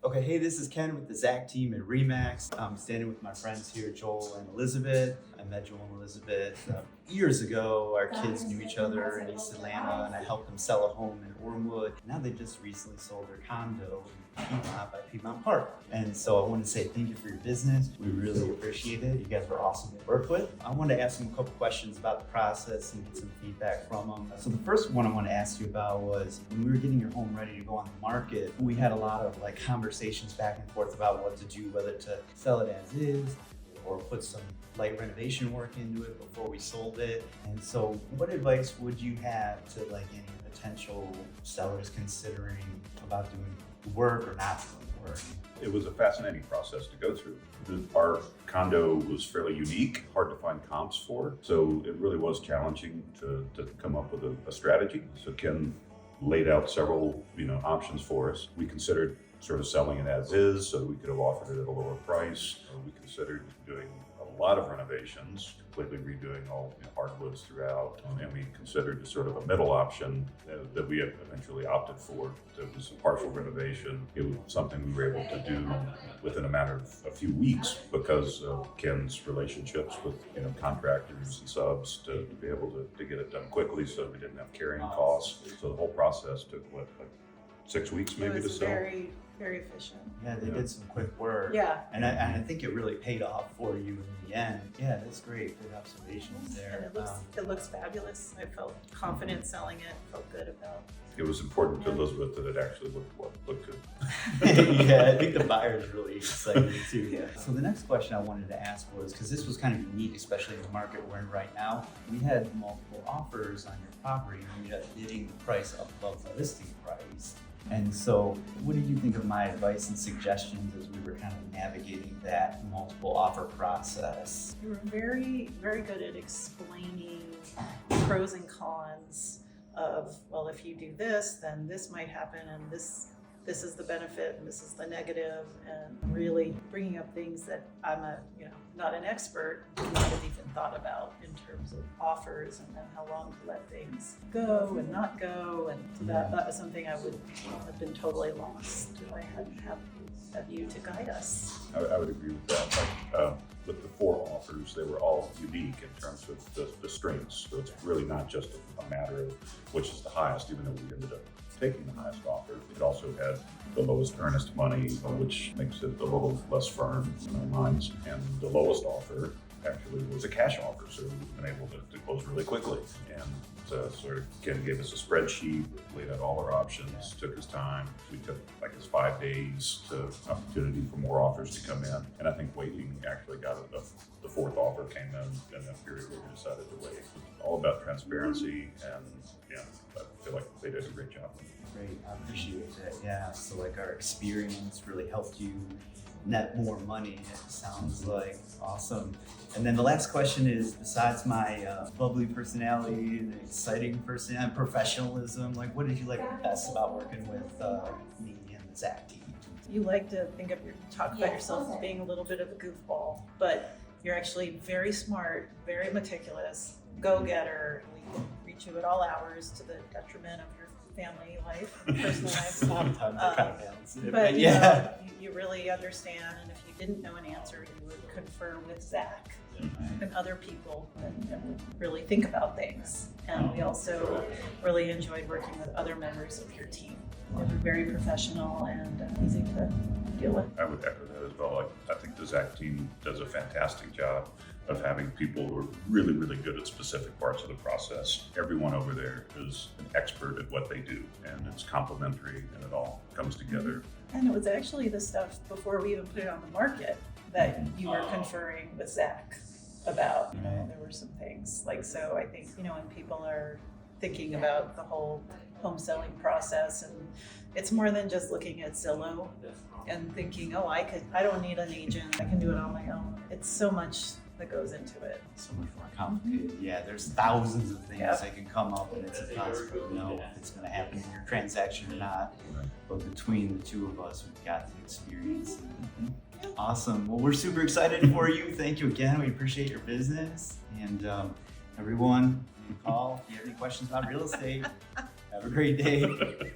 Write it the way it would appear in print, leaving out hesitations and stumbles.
Okay, hey, this is Ken with the Zach team at Remax. I'm standing with my friends here, Joel and Elizabeth. I met Joel and Elizabeth years ago. Our kids knew each other in East Atlanta, and I helped them sell a home in Ormwood. Now they just recently sold their condo in Piedmont by Piedmont Park. And so I want to say thank you for your business. We really appreciate it. You guys were awesome to work with. I wanted to ask them a couple questions about the process and get some feedback from them. So the first one I want to ask you about was when we were getting your home ready to go on the market, we had a lot of conversations back and forth about what to do, whether to sell it as is or put some light renovation work into it before we sold it. And so what advice would you have to any potential sellers considering about doing work or not doing work? It was a fascinating process to go through. Our condo was fairly unique, hard to find comps for, so it really was challenging to come up with a strategy. So Ken laid out several options for us. We considered sort of selling it as is, so we could have offered it at a lower price. We considered doing a lot of renovations, completely redoing all hardwoods throughout, and we considered sort of a middle option that we eventually opted for. It was a partial renovation. It was something we were able to do within a matter of a few weeks because of Ken's relationships with contractors and subs to be able to get it done quickly, so we didn't have carrying costs. So the whole process took 6 weeks maybe to sell. Very, very efficient. Yeah, they did some quick work. Yeah. And I think it really paid off for you in the end. Yeah, that's great. Good observations there. And it looks fabulous. I felt confident selling it, felt good about It was important to Elizabeth that it actually looked good. Yeah, I think the buyer's really excited too. Yeah. So the next question I wanted to ask was, because this was kind of unique, especially in the market we're in right now, we had multiple offers on your property and we ended up bidding the price up above the listing price. And so what did you think of my advice and suggestions as we were kind of navigating that multiple offer process? You were very, very good at explaining pros and cons of, well, if you do this, then this might happen, and this is the benefit and this is the negative, and really bringing up things that I'm not an expert, might have even thought about in terms of offers and then how long to let things go and not go. And so that was something I would have been totally lost if I hadn't have you to guide us. I would agree with that. With the 4 offers, they were all unique in terms of the strengths. So it's really not just a matter of which is the highest, even though we ended up taking the highest offer. It also had the lowest earnest money, which makes it a little less firm in our minds. And the lowest offer actually was a cash offer, so we've been able to close really quickly. And sort of Ken gave us a spreadsheet, laid out all our options, took his time. We took his 5 days to opportunity for more offers to come in. And I think waiting actually got it. The 4th offer came in that period where we decided to wait. It was all about transparency, and I feel like they did a great job. Great, I appreciate that. Yeah, so our experience really helped you net more money, it sounds like. Awesome. And then the last question is, besides my bubbly personality and exciting personality, professionalism, what did you like best about working with me and the Zach team? You like to talk about yourself as being a little bit of a goofball, but you're actually very smart, very meticulous, go-getter. We can reach you at all hours to the detriment of your family life and personal life. Sometimes I kind of balance it. But you really understand, and if you didn't know an answer, you would confer with Zach and other people and really think about things. And we also really enjoyed working with other members of your team. They were very professional and easy to deal with. I would echo that as well. I think the Zach team does a fantastic job of having people who are really, really good at specific parts of the process. Everyone over there is an expert at what they do, and it's complementary, and it all comes together. And it was actually the stuff before we even put it on the market that you were conferring with Zach about. There were some things so I think, when people are thinking about the whole home selling process, and it's more than just looking at Zillow and thinking, oh, I don't need an agent, I can do it on my own. It's so much that goes into it. So much more complicated. Yeah, there's thousands of things that can come up, and it's impossible to know if it's going to happen in your transaction or not. But between the two of us, we've got the experience. Awesome. Well, we're super excited for you. Thank you again. We appreciate your business. And everyone, you can call if you have any questions about real estate. Have a great day.